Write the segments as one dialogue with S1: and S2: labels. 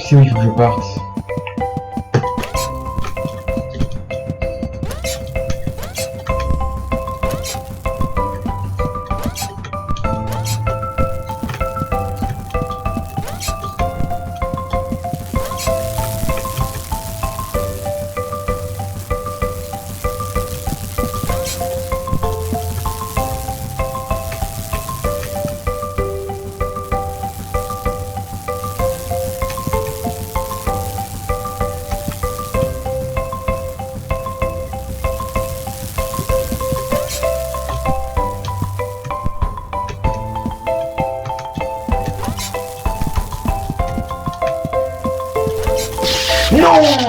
S1: sais où il faut que je parte.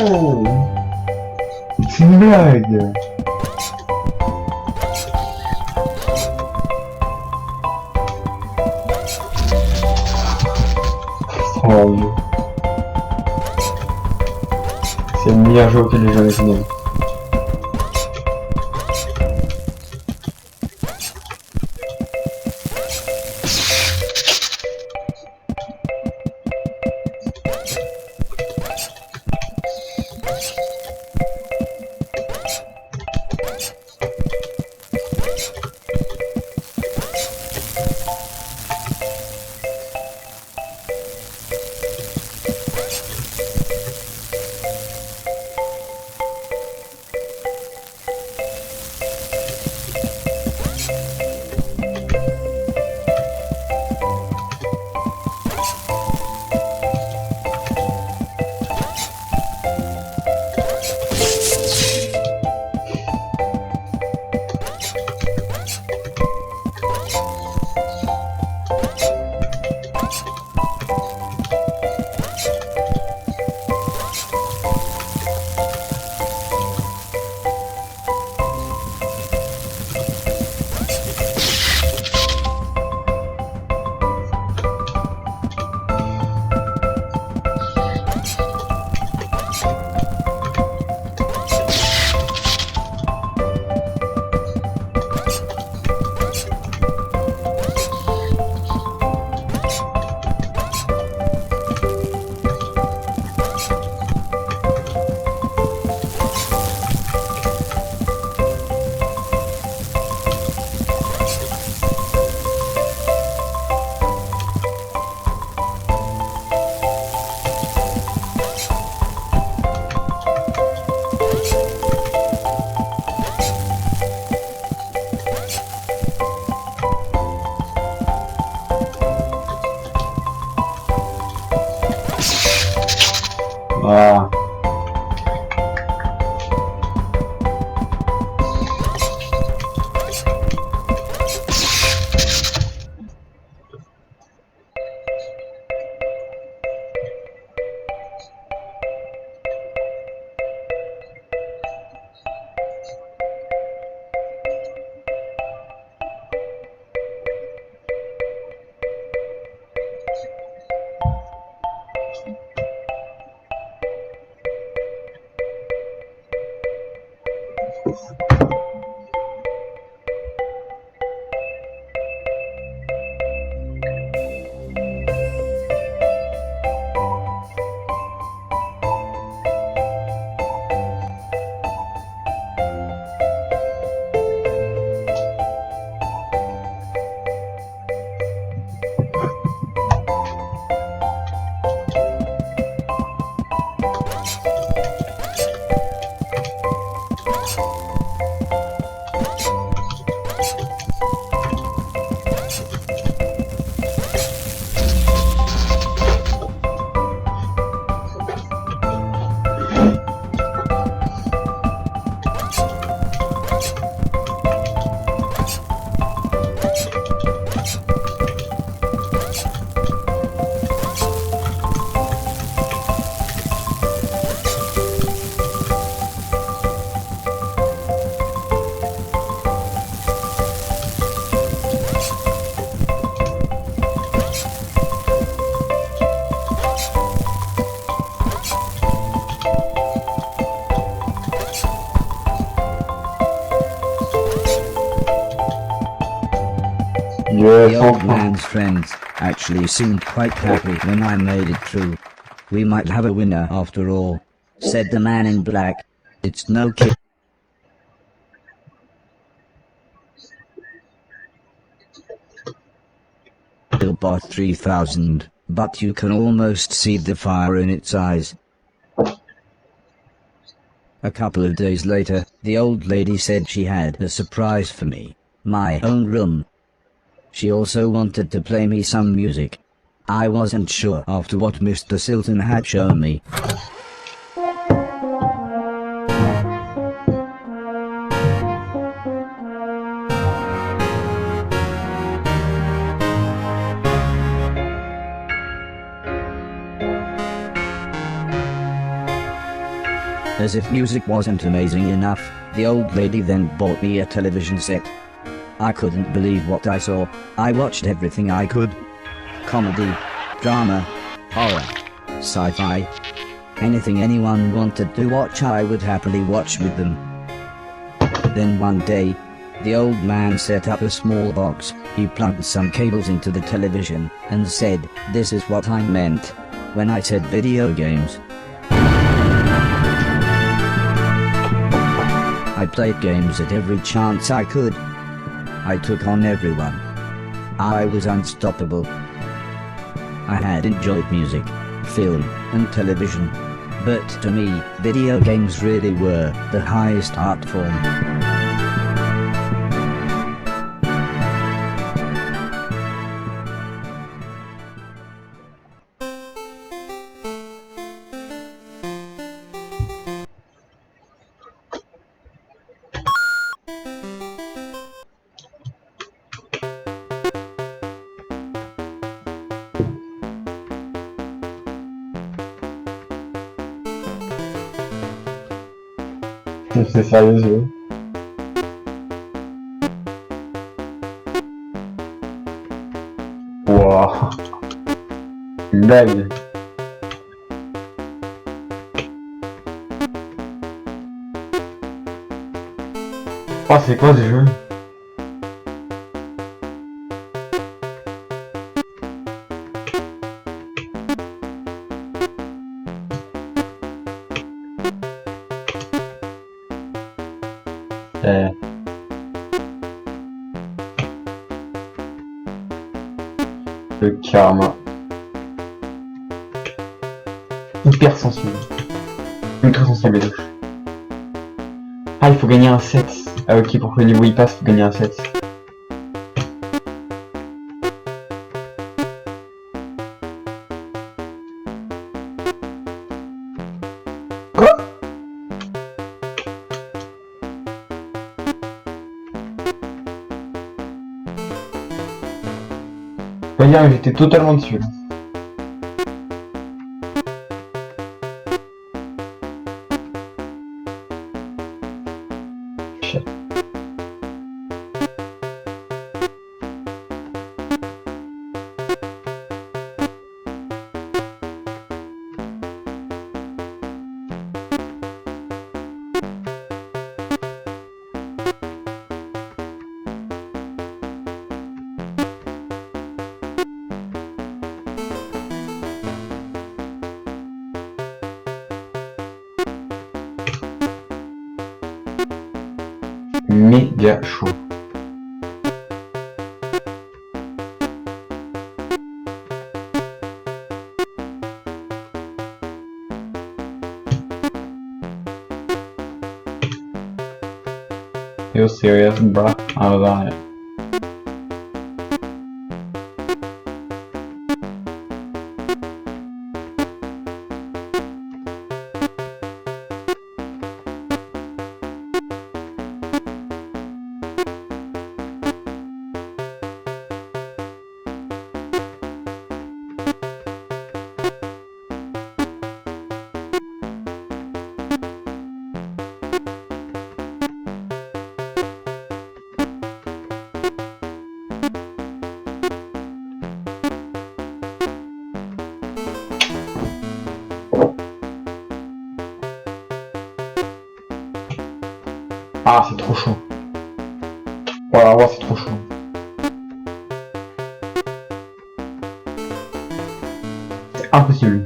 S1: non. C'est une blague. Oh, Dieu. C'est le meilleur jeu auquel j'ai jamais joué. Ah.
S2: The old man's friends actually seemed quite happy when I made it through. We might have a winner after all, said the man in black. It's no kid. Billboard 3000, but you can almost see the fire in its eyes. A couple of days later, the old lady said she had a surprise for me. My own room. She also wanted to play me some music. I wasn't sure after what Mr. Silton had shown me. As if music wasn't amazing enough, the old lady then bought me a television set. I couldn't believe what I saw. I watched everything I could. Comedy, drama, horror, sci-fi. Anything anyone wanted to watch I would happily watch with them. Then one day, the old man set up a small box. He plugged some cables into the television and said, "This is what I meant when I said video games." I played games at every chance I could. I took on everyone. I was unstoppable. I had enjoyed music, film, and television. But to me, video games really were the highest art form.
S1: C'est sérieux. Wouah. Une blague. Oh, c'est quoi ce jeu? Le karma. Hyper sensible. Ultra sensible les touches. Ah, il faut gagner un set. Ah ok, pour que le niveau il passe, il faut gagner un set. Quoi? Faut dire que j'étais totalement dessus là. Méga chaud. You serious, bruh? I was on it. Ah, c'est trop chaud. Voilà, ouais, c'est trop chaud. C'est impossible.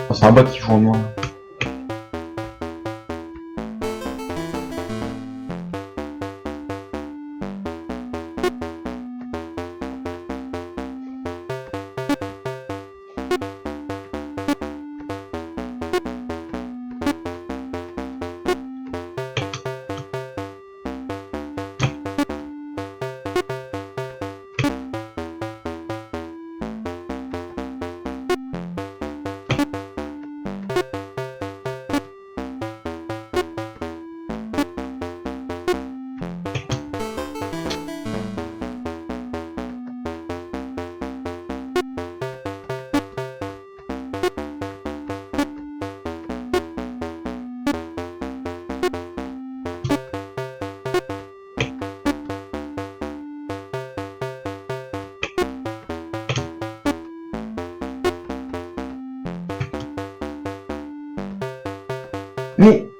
S1: Oh, c'est un bot qui joue en moi. Mais...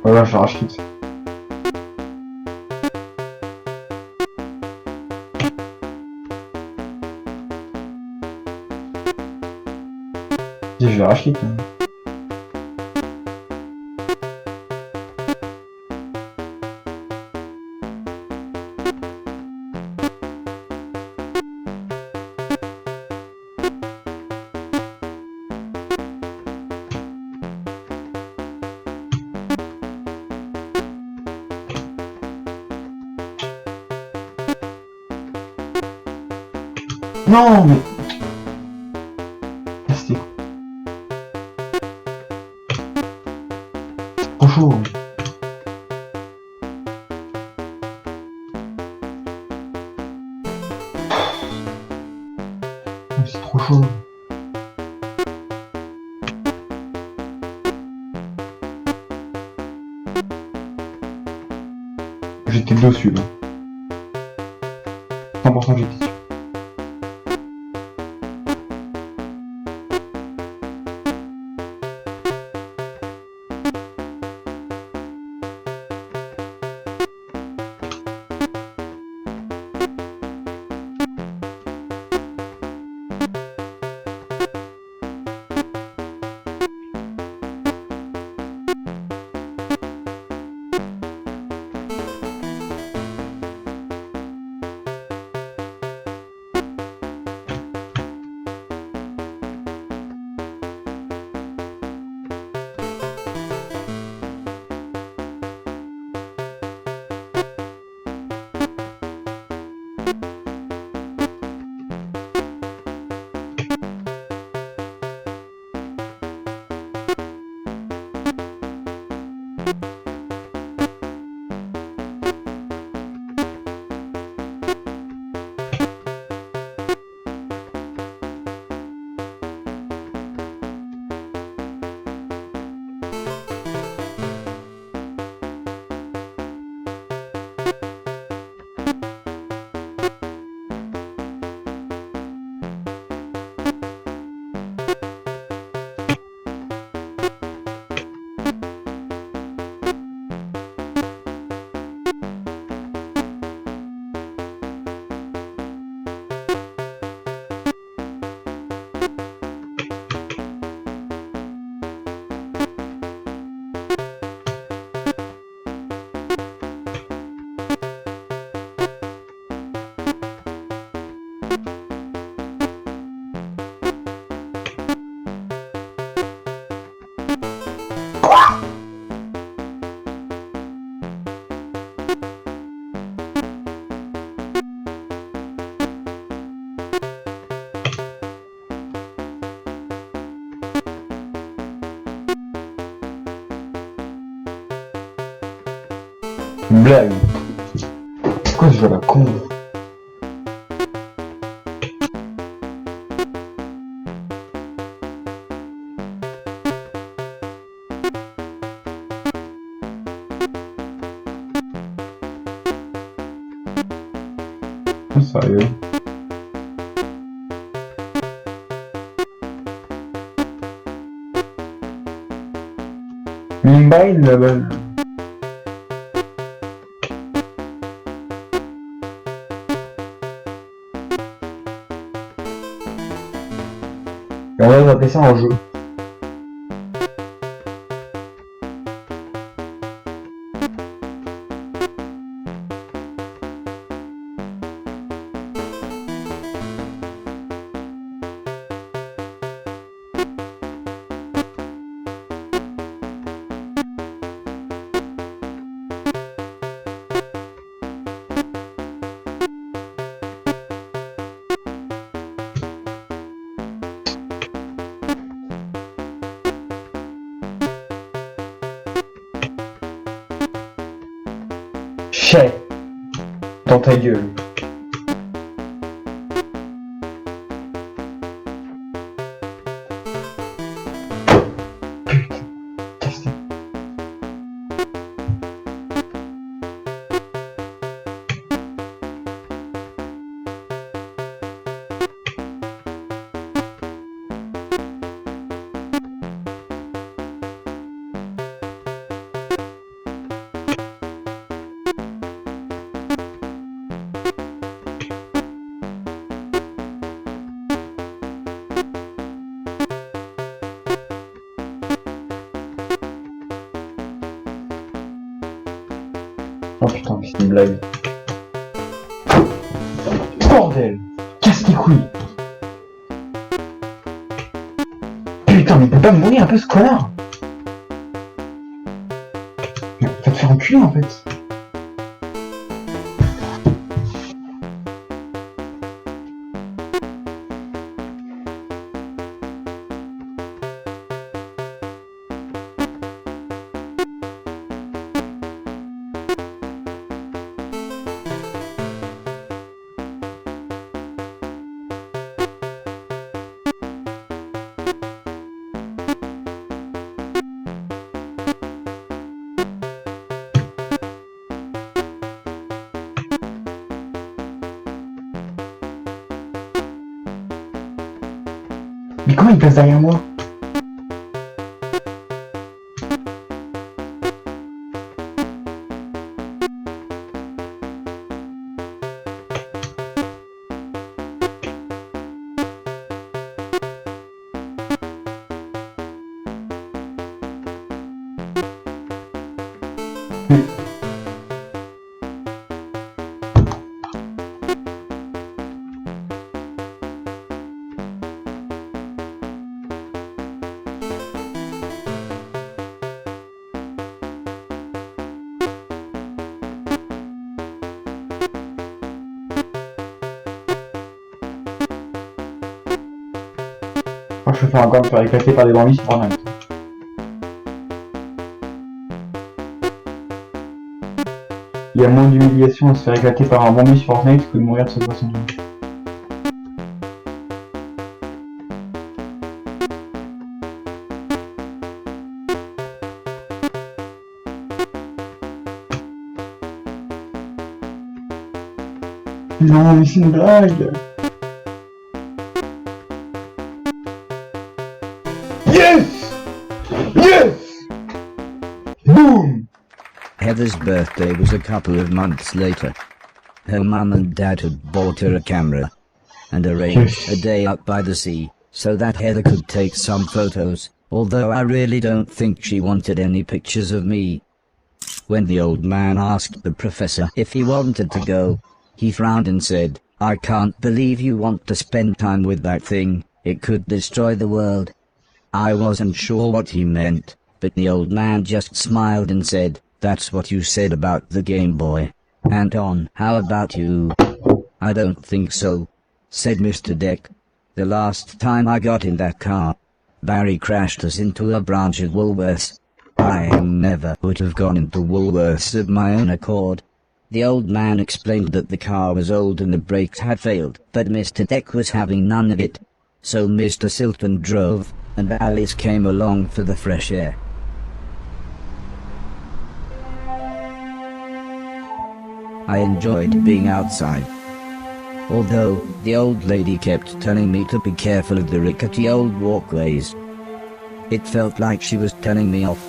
S1: Voilà, j'arrache vite. Je vais arracher quand même. Non, mais... Teste. Trop chaud. C'est trop chaud. J'étais dessus là. 100% j'étais dessus. Une blague. Pourquoi je vais à la con? Sérieux? Mimbail là-bas. Et on va appeler ça en jeu. Chais dans ta gueule. Putain, Teste. Oh putain, c'est une blague. Bordel! Casse les couilles! Putain, mais il peut pas mourir un peu ce connard! Va te faire enculer en fait! Mais comment il passe derrière moi? Moi je préfère encore me faire éclater par des bambis sur Fortnite. Il y a moins d'humiliation à se faire éclater par un bambi sur Fortnite que de mourir de ce poisson blanche. Non mais c'est une blague. Yes! Yes! Boom!
S2: Heather's birthday was a couple of months later. Her mum and dad had bought her a camera and arranged a day up by the sea so that Heather could take some photos, although I really don't think she wanted any pictures of me. When the old man asked the professor if he wanted to go, he frowned and said, "I can't believe you want to spend time with that thing, it could destroy the world." I wasn't sure what he meant, but the old man just smiled and said, "That's what you said about the Game Boy. Anton, how about you?" "I don't think so," said Mr. Deck. "The last time I got in that car, Barry crashed us into a branch of Woolworths. I never would have gone into Woolworths of my own accord." The old man explained that the car was old and the brakes had failed, but Mr. Deck was having none of it. So Mr. Silton drove, and Alice came along for the fresh air. I enjoyed being outside. Although, the old lady kept telling me to be careful of the rickety old walkways. It felt like she was telling me off,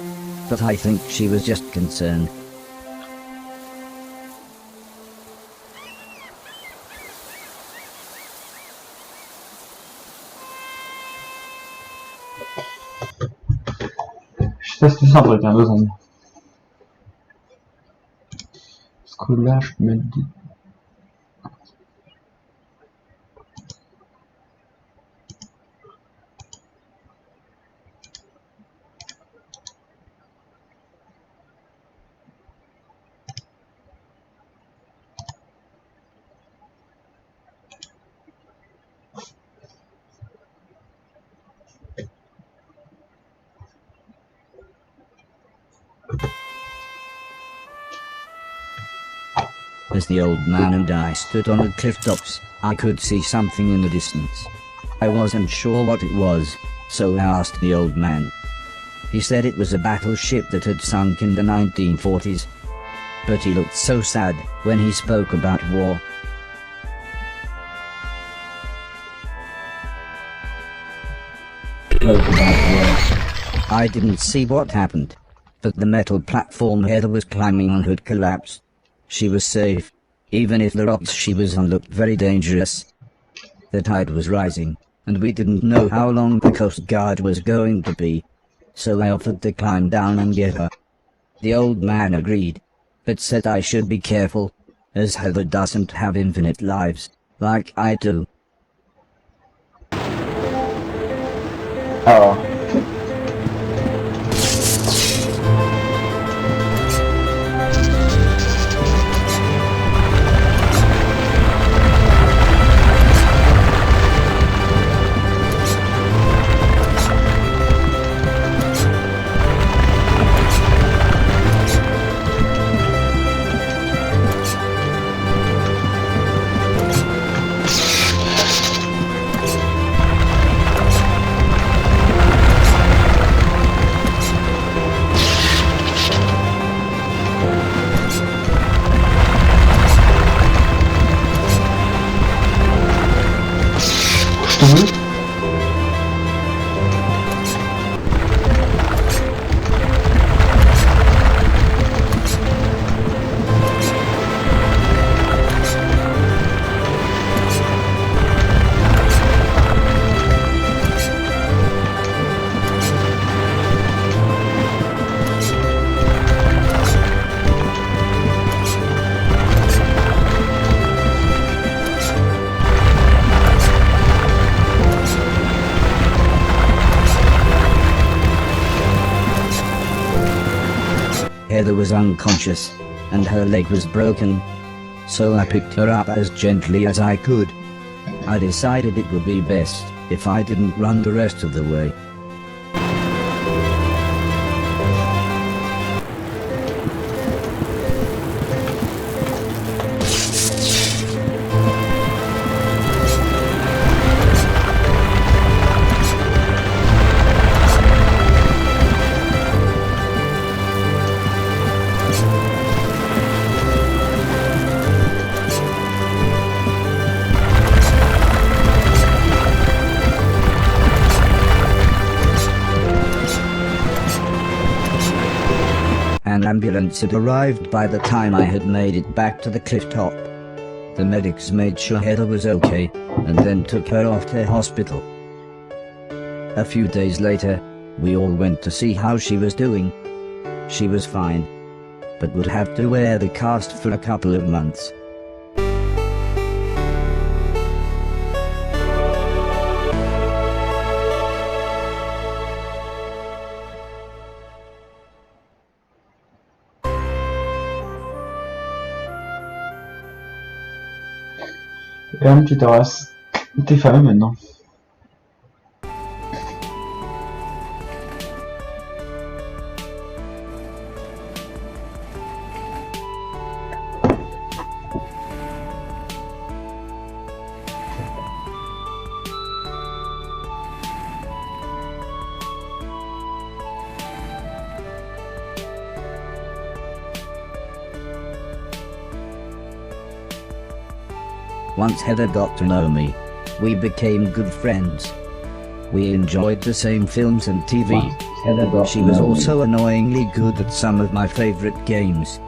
S2: but I think she was just concerned.
S1: Je teste ça un truc, hein, 2 secondes. Parce que là, je peux mettre des...
S2: As the old man and I stood on the cliff tops, I could see something in the distance. I wasn't sure what it was, so I asked the old man. He said it was a battleship that had sunk in the 1940s. But he looked so sad when he spoke about war. I didn't see what happened, but the metal platform Heather was climbing on had collapsed. She was safe, even if the rocks she was on looked very dangerous. The tide was rising, and we didn't know how long the Coast Guard was going to be, so I offered to climb down and get her. The old man agreed, but said I should be careful, as Heather doesn't have infinite lives, like I do.
S1: Oh.
S2: Heather was unconscious, and her leg was broken. So I picked her up as gently as I could. I decided it would be best if I didn't run the rest of the way. An ambulance had arrived by the time I had made it back to the cliff top. The medics made sure Heather was okay, and then took her off to hospital. A few days later, we all went to see how she was doing. She was fine, but would have to wear the cast for a couple of months.
S1: Un petit Horace. T'es fameux maintenant.
S2: Once Heather got to know me, we became good friends. We enjoyed the same films and TV. She was also annoyingly good at some of my favorite games.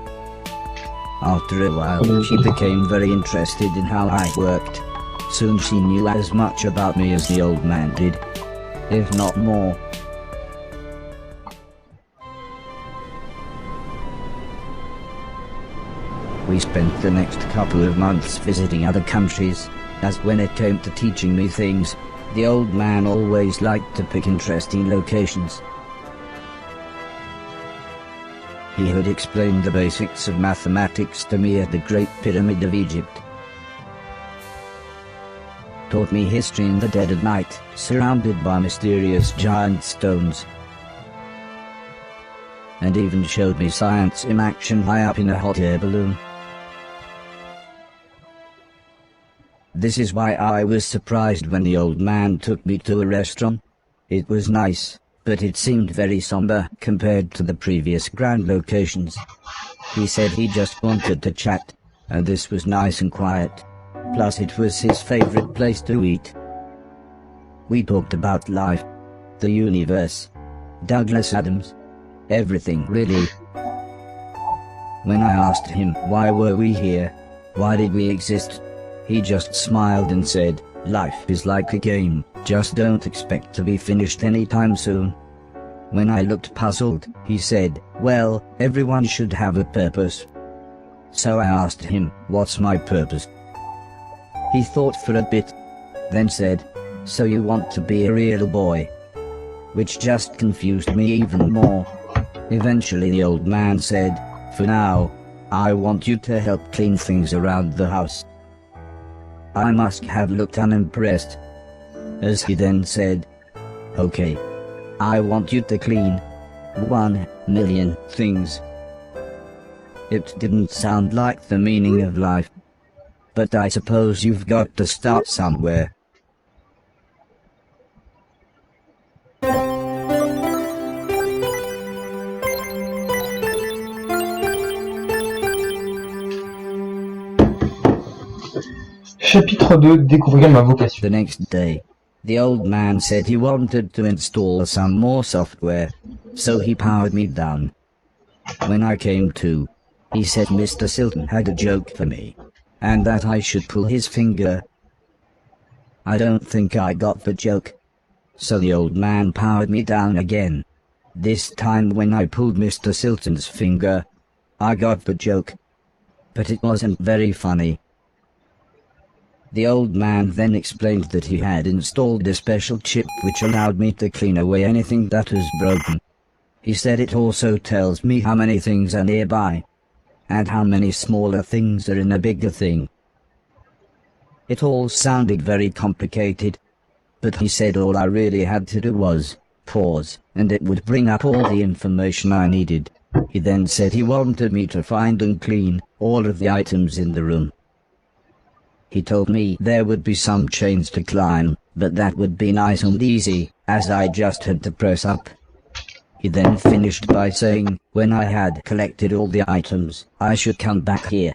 S2: After a while, she became very interested in how I worked. Soon she knew as much about me as the old man did, if not more. We spent the next couple of months visiting other countries, as when it came to teaching me things, the old man always liked to pick interesting locations. He had explained the basics of mathematics to me at the Great Pyramid of Egypt. Taught me history in the dead of night, surrounded by mysterious giant stones. And even showed me science in action high up in a hot air balloon. This is why I was surprised when the old man took me to a restaurant. It was nice, but it seemed very somber compared to the previous grand locations. He said he just wanted to chat, and this was nice and quiet. Plus it was his favorite place to eat. We talked about life, the universe, Douglas Adams, everything really. When I asked him why were we here, why did we exist, he just smiled and said, "Life is like a game, just don't expect to be finished anytime soon." When I looked puzzled, he said, "Well, everyone should have a purpose. So I asked him, "What's my purpose?" He thought for a bit, then said, "So you want to be a real boy?" Which just confused me even more. Eventually the old man said, "For now, I want you to help clean things around the house." I must have looked unimpressed, as he then said, "Okay. I want you to clean 1,000,000 things." It didn't sound like the meaning of life. But I suppose you've got to start somewhere.
S1: Chapitre 2, découvrir ma vocation.
S2: The next day, the old man said he wanted to install some more software, so he powered me down. When I came to, he said Mr. Silton had a joke for me, and that I should pull his finger. I don't think I got the joke. So the old man powered me down again. This time when I pulled Mr. Silton's finger, I got the joke. But it wasn't very funny. The old man then explained that he had installed a special chip which allowed me to clean away anything that was broken. He said it also tells me how many things are nearby, and how many smaller things are in a bigger thing. It all sounded very complicated, but he said all I really had to do was pause, and it would bring up all the information I needed. He then said he wanted me to find and clean all of the items in the room. He told me there would be some chains to climb, but that would be nice and easy, as I just had to press up. He then finished by saying, when I had collected all the items, I should come back here.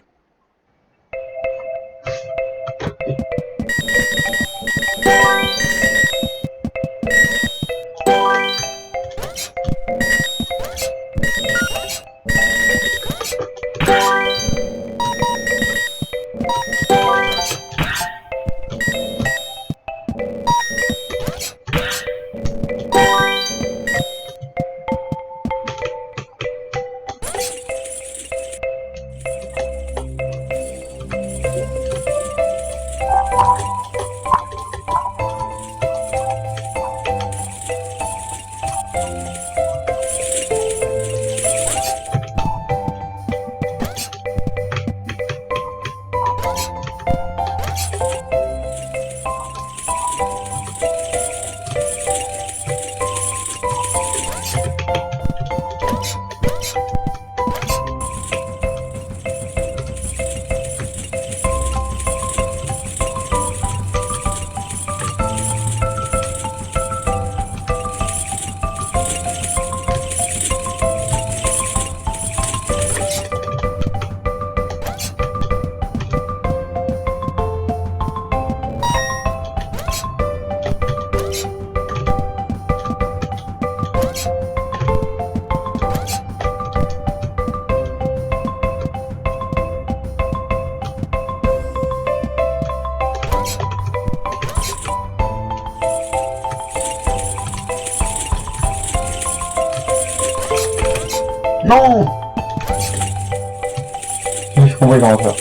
S1: Non! J'ai compris comment faire.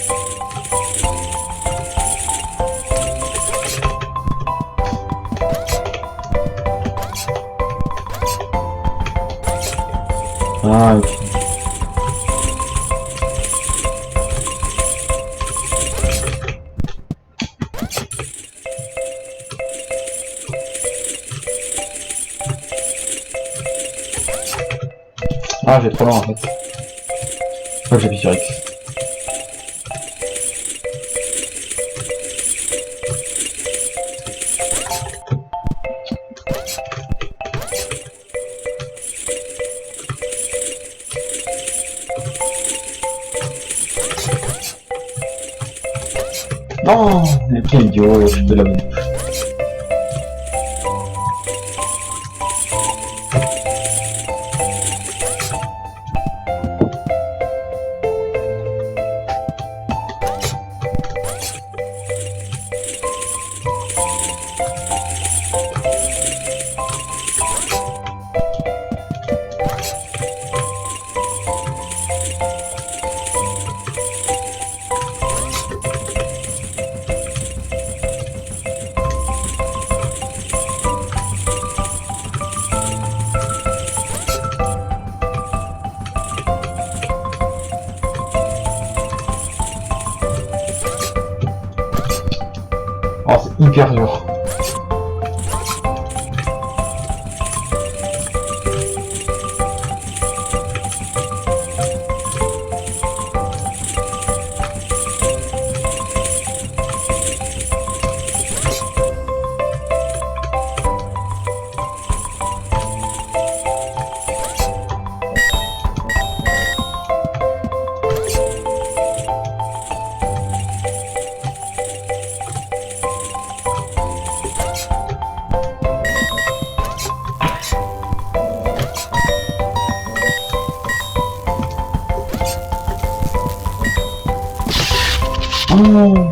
S1: Ah, ok. Ah, j'ai trop loin en fait. Faut que j'appuie sur X. Non, mais quel idiot, je peux la bouche. hyper dur. Oh.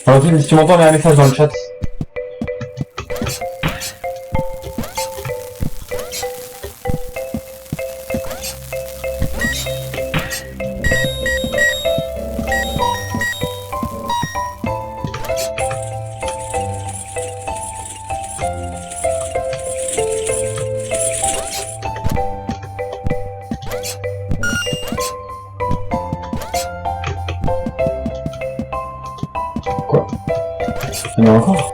S1: Vas-y, si tu m'entends, mets un message dans le chat. Quoi? Il y en a encore?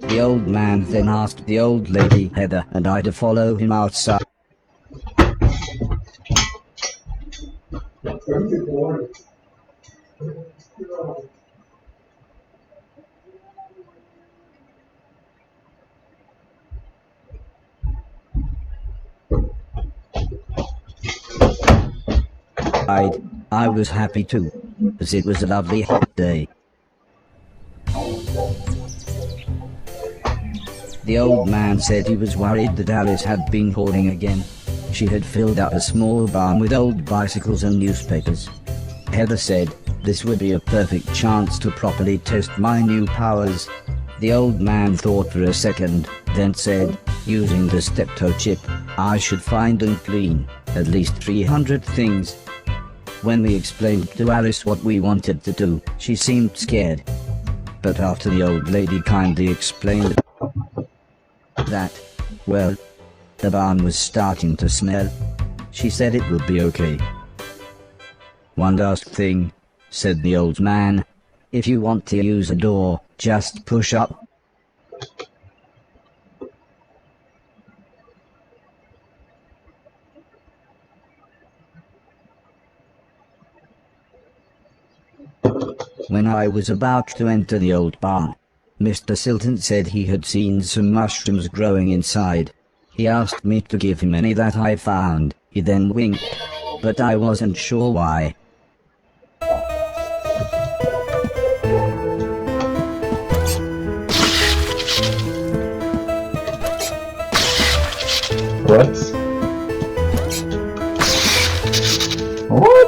S2: The old man then asked the old lady Heather and I to follow him outside. I was happy too, as it was a lovely hot day. The old man said he was worried that Alice had been hoarding again. She had filled up a small barn with old bicycles and newspapers. Heather said, "This would be a perfect chance to properly test my new powers." The old man thought for a second, then said, "Using the steptoe chip, I should find and clean at least 300 things." When we explained to Alice what we wanted to do, she seemed scared. But after the old lady kindly explained that, well, the barn was starting to smell, she said it would be okay. "One last thing," said the old man. "If you want to use a door, just push up." When I was about to enter the old barn, Mr. Silton said he had seen some mushrooms growing inside. He asked me to give him any that I found. He then winked, but I wasn't sure why.
S1: What? What?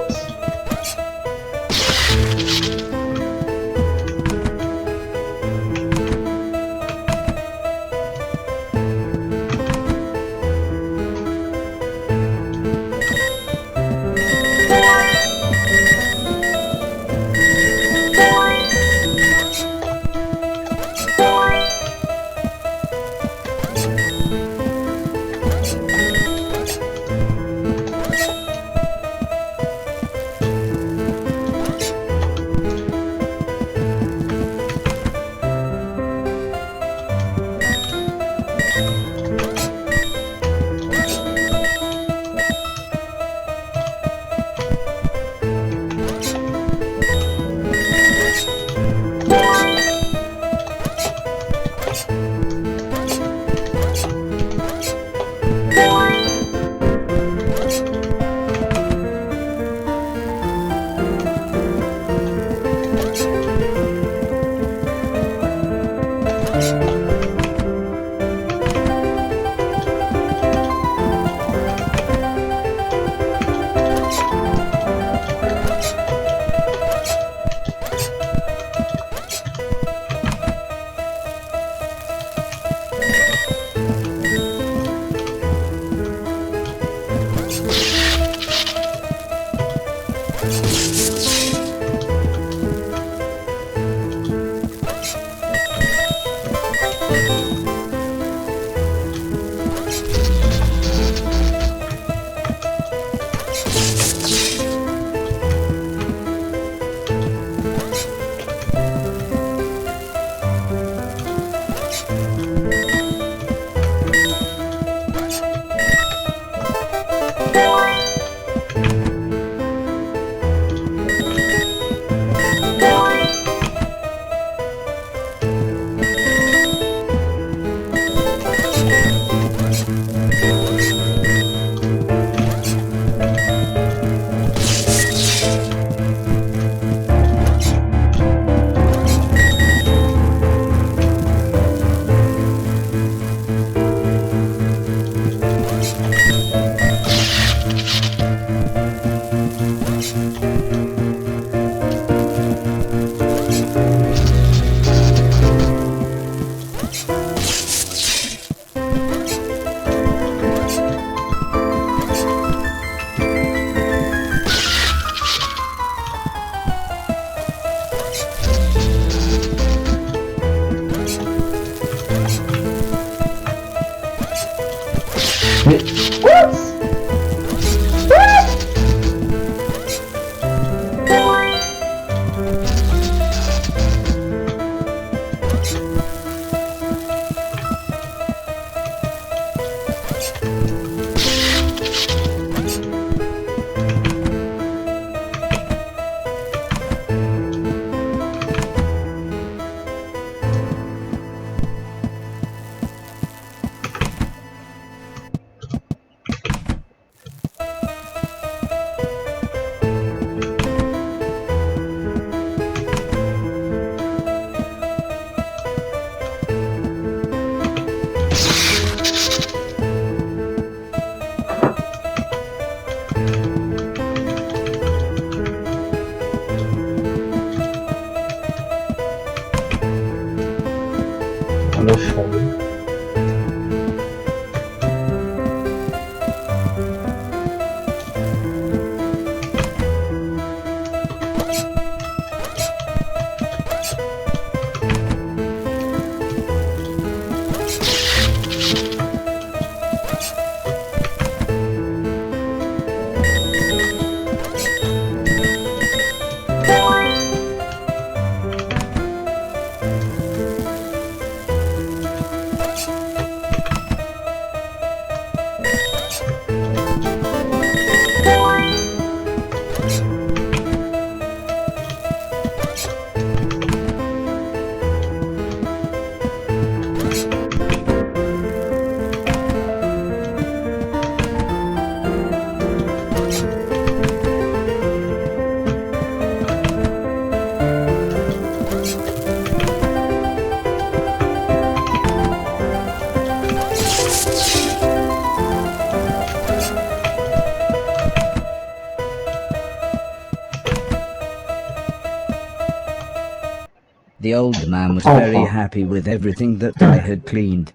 S2: The old man was very happy with everything that I had cleaned.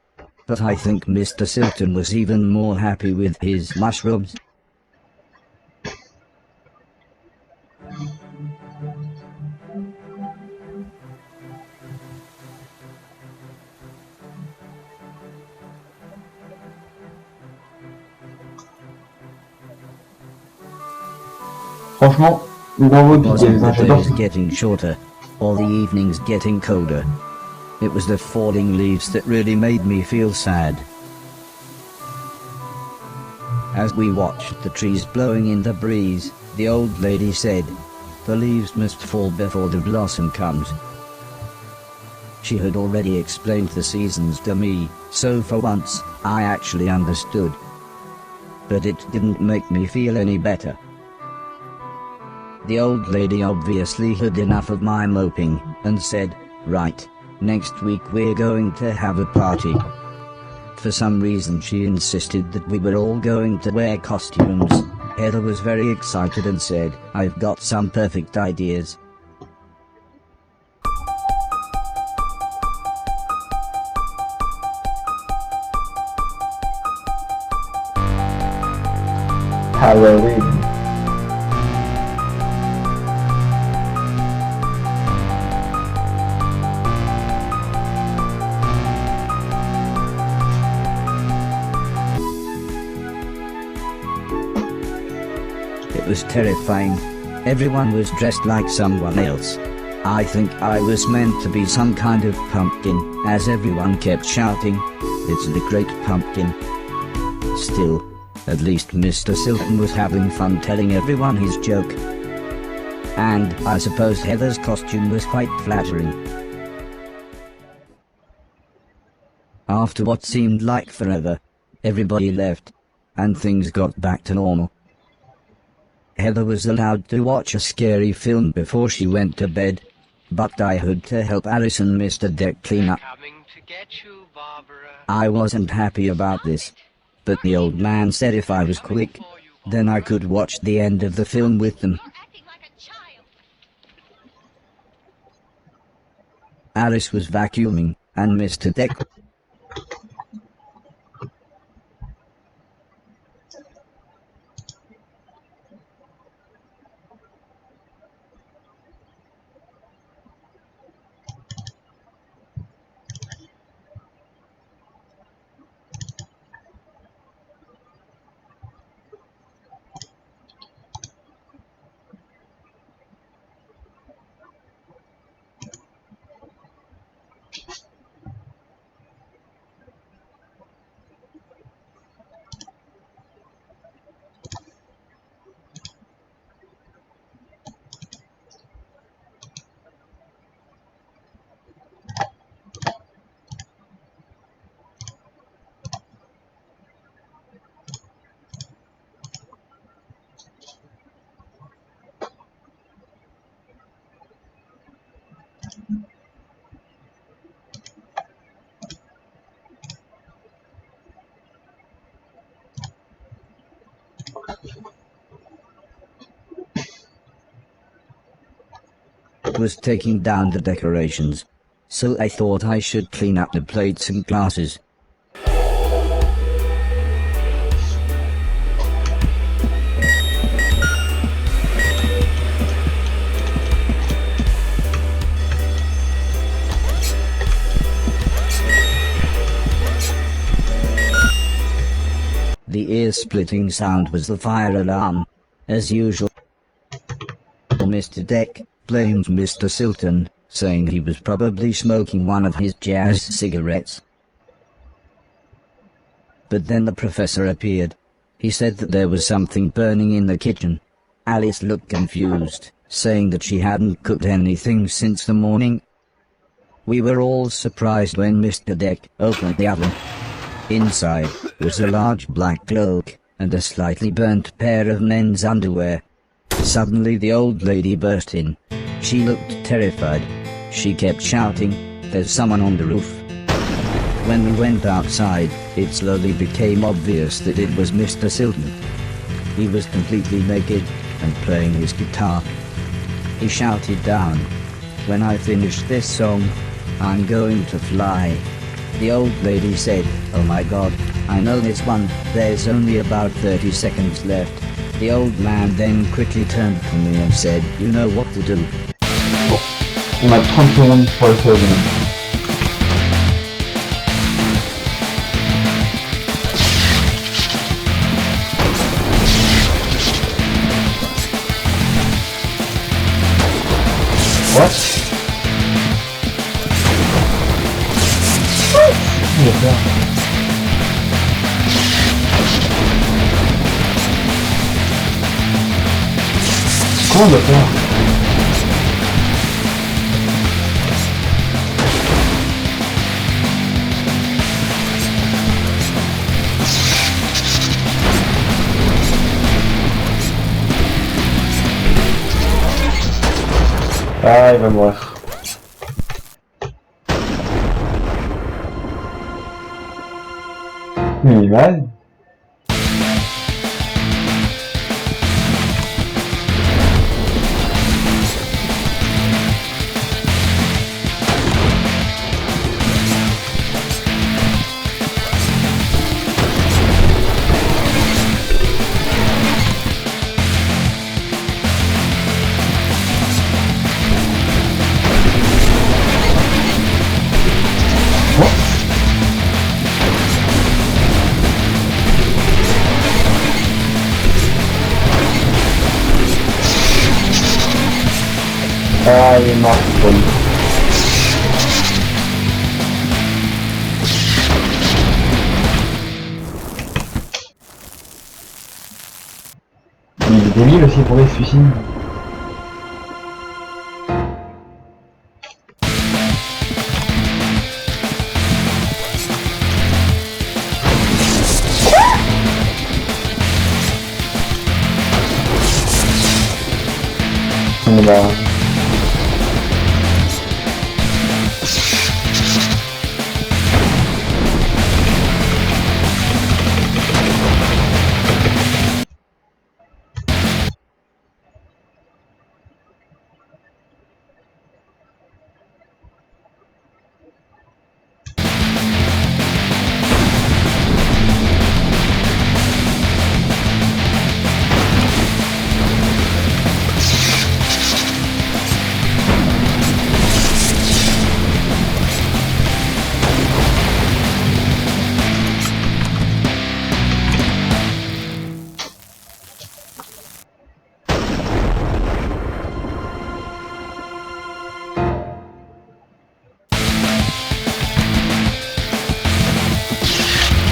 S2: But I think Mr. Silton was even more happy with his mushrooms.
S1: Franchement, bravo du
S2: Wasn't the
S1: j'adore.
S2: days getting shorter, or the evenings getting colder? It was the falling leaves that really made me feel sad. As we watched the trees blowing in the breeze, the old lady said, "The leaves must fall before the blossom comes." She had already explained the seasons to me, so for once, I actually understood. But it didn't make me feel any better. The old lady obviously had enough of my moping, and said, "Right, next week we're going to have a party." For some reason she insisted that we were all going to wear costumes. Heather was very excited and said, "I've got some perfect ideas."
S1: Halloween.
S2: It was terrifying. Everyone was dressed like someone else. I think I was meant to be some kind of pumpkin, as everyone kept shouting, "It's the Great Pumpkin." Still, at least Mr. Silton was having fun telling everyone his joke. And I suppose Heather's costume was quite flattering. After what seemed like forever, everybody left, and things got back to normal. Heather was allowed to watch a scary film before she went to bed, but I had to help Alice and Mr. Deck clean up.
S3: Coming to get you, Barbara.
S2: I wasn't happy about this, but the old man said if I was quick, then I could watch the end of the film with them.
S4: You're acting like a child.
S2: Alice was vacuuming, and Mr. Deck was taking down the decorations. so I thought I should clean up the plates and glasses. The ear-splitting sound was the fire alarm. As usual, Mr. Deck blamed Mr. Silton, saying he was probably smoking one of his jazz cigarettes. But then the professor appeared. He said that there was something burning in the kitchen. Alice looked confused, saying that she hadn't cooked anything since the morning. We were all surprised when Mr. Deck opened the oven. Inside was a large black cloak and a slightly burnt pair of men's underwear. Suddenly the old lady burst in. She looked terrified. She kept shouting, "There's someone on the roof." When we went outside, it slowly became obvious that it was Mr. Silton. He was completely naked and playing his guitar. He shouted down, "When I finish this song, I'm going to fly." The old lady said, "Oh my God, I know this one, there's only about 30 seconds left." The old man then quickly turned to me and said, "You know what to do."
S1: Bon. On a 30 secondes pour le sauver. What? J'ai peur. Comment on doit faire? Ah, il va mourir. Mais il est malade. Ah, il est mort, bon. Il est débile aussi pour les suicides. On est là.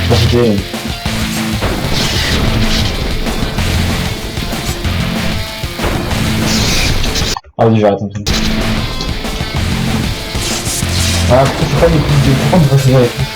S1: Profitez. Ah oui, j'arrête un peu. Ah, c'est pas des coups de... Pourquoi on peut pas choisir les coups?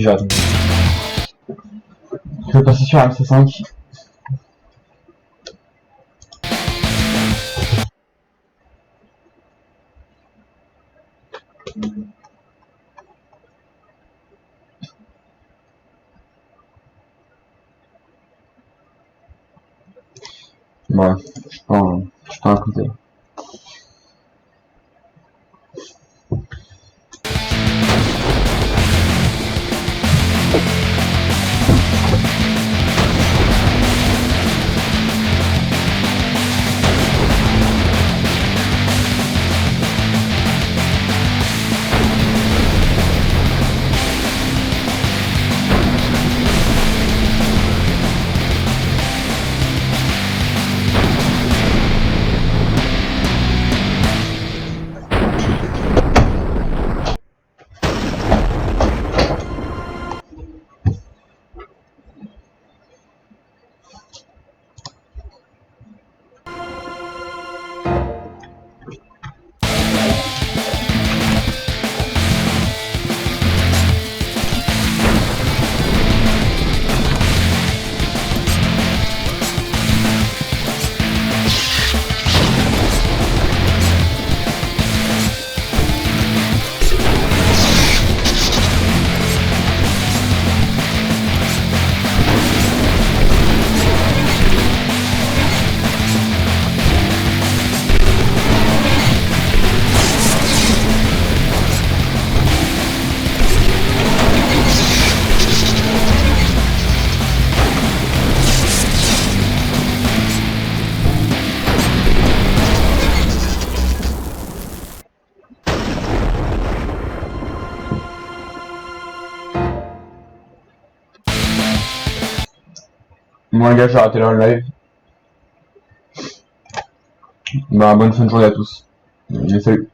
S1: jeu, attends. Je vais passer sur MC5. Ouais, je prends un côté. Moi, les gars, j'ai raté leur live. Bah, bonne fin de journée à tous. Salut.